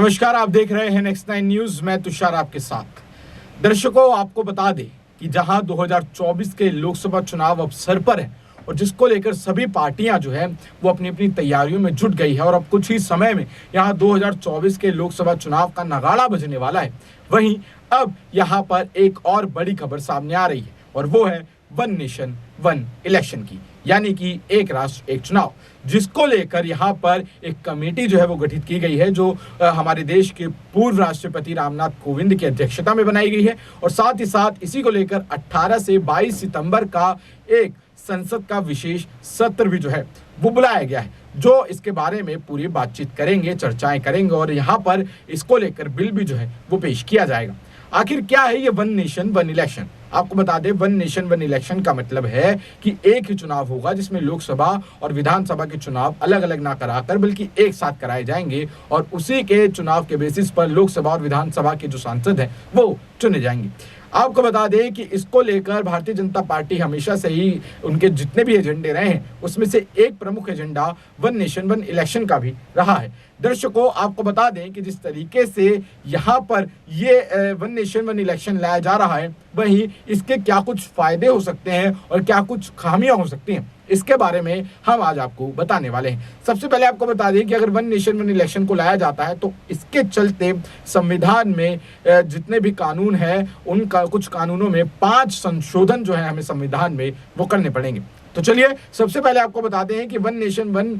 नमस्कार, आप देख रहे हैं नेक्स्ट 9 न्यूज। मैं तुषार आपके साथ। दर्शकों, आपको बता दें कि जहां 2024 के लोकसभा चुनाव अब सर पर है और जिसको लेकर सभी पार्टियां जो है वो अपनी अपनी तैयारियों में जुट गई है और अब कुछ ही समय में यहां 2024 के लोकसभा चुनाव का नगाड़ा बजने वाला है, वहीं अब यहां पर एक और बड़ी खबर सामने आ रही है और वो है वन नेशन वन इलेक्शन की, यानी कि एक राष्ट्र एक चुनाव, जिसको लेकर यहाँ पर एक कमेटी जो है वो गठित की गई है जो हमारे देश के पूर्व राष्ट्रपति रामनाथ कोविंद की अध्यक्षता में बनाई गई है। और साथ ही साथ इसी को लेकर 18 से 22 सितंबर का एक संसद का विशेष सत्र भी जो है वो बुलाया गया है, जो इसके बारे में पूरी बातचीत करेंगे, चर्चाएं करेंगे और यहाँ पर इसको लेकर बिल भी जो है वो पेश किया जाएगा। आखिर क्या है ये वन नेशन वन इलेक्शन? आपको बता दें, वन नेशन वन इलेक्शन का मतलब है कि एक ही चुनाव होगा जिसमें लोकसभा और विधानसभा के चुनाव अलग अलग ना कराकर बल्कि एक साथ कराए जाएंगे और उसी के चुनाव के बेसिस पर लोकसभा और विधानसभा के जो सांसद हैं वो चुने जाएंगे। आपको बता दें कि इसको लेकर भारतीय जनता पार्टी हमेशा से ही उनके जितने भी एजेंडे रहे हैं उसमें से एक प्रमुख agenda one nation one election का भी रहा है। दर्शकों, आपको बता दें कि जिस तरीके से यहाँ पर ये वन नेशन वन इलेक्शन लाया जा रहा है, वहीं इसके क्या कुछ फायदे हो सकते हैं और क्या कुछ खामियां हो सकती हैं, इसके बारे में हम आज आपको बताने वाले हैं। सबसे पहले आपको बता दें कि अगर वन नेशन वन इलेक्शन को लाया जाता है तो इसके चलते संविधान में जितने भी कानून हैं उनका कुछ कानूनों में 5 संशोधन जो है हमें संविधान में वो करने पड़ेंगे। तो चलिए सबसे पहले आपको बता दें कि वन नेशन वन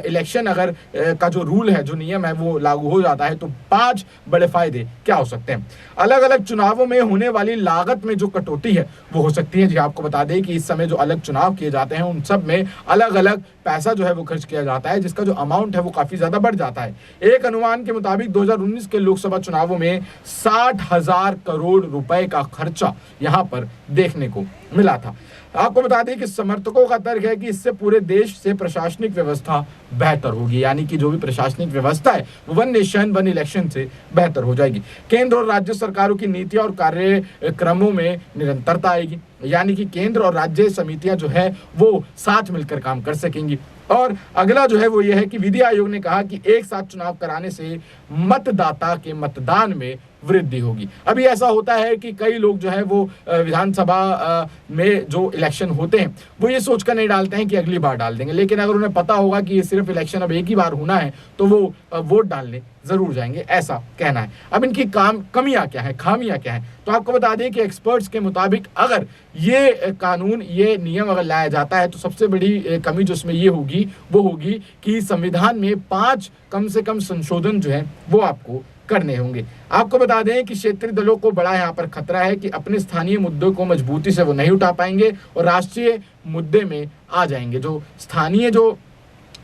इलेक्शन अगर का जो रूल है, जो नियम है वो लागू हो जाता है तो 5 बड़े फायदे क्या हो सकते हैं। अलग अलग चुनावों में होने वाली लागत में जो कटौती है वो हो सकती है। जी, आपको बता दें कि इस समय जो अलग चुनाव किए जाते हैं उन सब में अलग अलग पैसा जो है वो खर्च किया जाता है, जिसका जो अमाउंट है वो काफी ज्यादा बढ़ जाता है। एक अनुमान के मुताबिक 2019 के लोकसभा चुनावों में 60,000 करोड़ रुपए का खर्चा यहाँ पर देखने को मिला था। आपको बता दें कि समर्थकों का तर्क है कि इससे पूरे देश से प्रशासनिक व्यवस्था बेहतर होगी, यानी कि जो भी प्रशासनिक व्यवस्था है वो वन नेशन वन इलेक्शन से बेहतर हो जाएगी। केंद्र और राज्य सरकारों की नीतियां और कार्यक्रमों में निरंतरता आएगी, यानी कि केंद्र और राज्य समितियां जो है वो साथ मिलकर काम कर सकेंगी। और अगला जो है वो ये है कि विधि आयोग ने कहा कि एक साथ चुनाव कराने से मतदाता के मतदान में वृद्धि होगी। अभी ऐसा होता है कि कई लोग जो है वो विधानसभा में जो इलेक्शन होते हैं वो ये सोचकर नहीं डालते हैं कि अगली बार डाल देंगे, लेकिन अगर उन्हें पता होगा कि ये सिर्फ इलेक्शन अब एक ही बार होना है तो वो वोट डालने जरूर जाएंगे, ऐसा कहना है। अब इनकी कमियां क्या है, खामियां क्या है, तो आपको बता दें कि एक्सपर्ट्स के मुताबिक अगर ये कानून, ये नियम अगर लाया जाता है तो सबसे बड़ी कमी जो इसमें ये होगी वो होगी कि संविधान में 5 कम से कम संशोधन जो है वो आपको करने होंगे। आपको बता दें कि क्षेत्रीय दलों को बड़ा यहाँ पर खतरा है कि अपने स्थानीय मुद्दों को मजबूती से वो नहीं उठा पाएंगे और राष्ट्रीय मुद्दे में आ जाएंगे। जो स्थानीय जो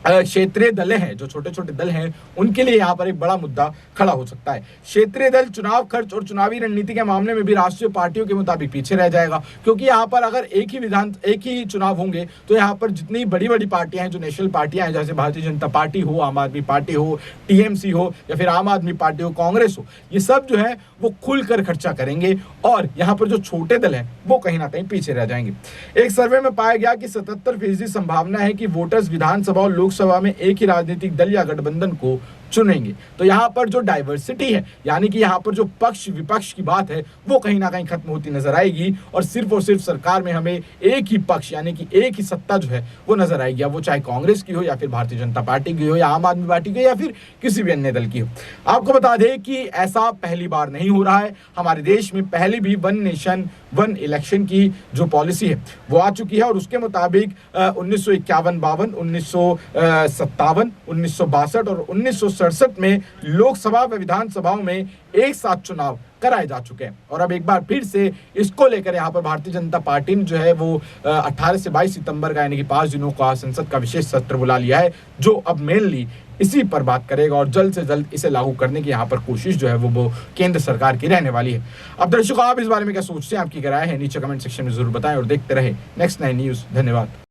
क्षेत्रीय दल हैं, जो छोटे छोटे दल हैं, उनके लिए यहाँ पर एक बड़ा मुद्दा खड़ा हो सकता है। क्षेत्रीय दल चुनाव खर्च और चुनावी रणनीति के मामले में भी राष्ट्रीय पार्टियों के मुताबिक पीछे रह जाएगा, क्योंकि यहाँ पर अगर एक ही चुनाव होंगे तो यहाँ पर जितनी बड़ी बड़ी पार्टियां हैं, जो नेशनल पार्टियां हैं, जैसे भारतीय जनता पार्टी हो, आम आदमी पार्टी हो, टीएमसी हो या फिर आम आदमी पार्टी हो, कांग्रेस हो, ये सब जो है वो खुलकर खर्चा करेंगे और यहाँ पर जो छोटे दल हैं वो कहीं ना कहीं पीछे रह जाएंगे। एक सर्वे में पाया गया कि 77% संभावना है कि वोटर्स विधानसभा और लोकसभा में एक ही राजनीतिक दल या गठबंधन को चुनेंगे। तो यहाँ पर जो डाइवर्सिटी है, यानी कि यहाँ पर जो पक्ष विपक्ष की बात है वो कहीं ना कहीं खत्म होती नजर आएगी और सिर्फ सरकार में हमें एक ही पक्ष यानी कि एक ही सत्ता जो है वो नजर आएगी, वो चाहे कांग्रेस की हो या फिर भारतीय जनता पार्टी की हो या आम आदमी पार्टी की हो या फिर किसी भी अन्य दल की हो। आपको बता दें कि ऐसा पहली बार नहीं हो रहा है। हमारे देश में पहले भी वन नेशन वन इलेक्शन की जो पॉलिसी है वो आ चुकी है और उसके मुताबिक 1951, 52, 1957, 1962 और 1967 में लोकसभा व विधानसभाओं में एक साथ चुनाव कराए जा चुके हैं। और अब एक बार फिर से इसको लेकर यहाँ पर भारतीय जनता पार्टी ने जो है वो 18 से 22 सितंबर का यानी कि 5 दिनों का संसद का विशेष सत्र बुला लिया है, जो अब मेनली इसी पर बात करेगा और जल्द से जल्द इसे लागू करने की यहाँ पर कोशिश जो है वो केंद्र सरकार की रहने वाली है। अब दर्शकों, आप इस बारे में क्या सोचते हैं, आपकी राय है नीचे कमेंट सेक्शन में जरूर बताएं और देखते रहे नेक्स्ट 9 न्यूज। धन्यवाद।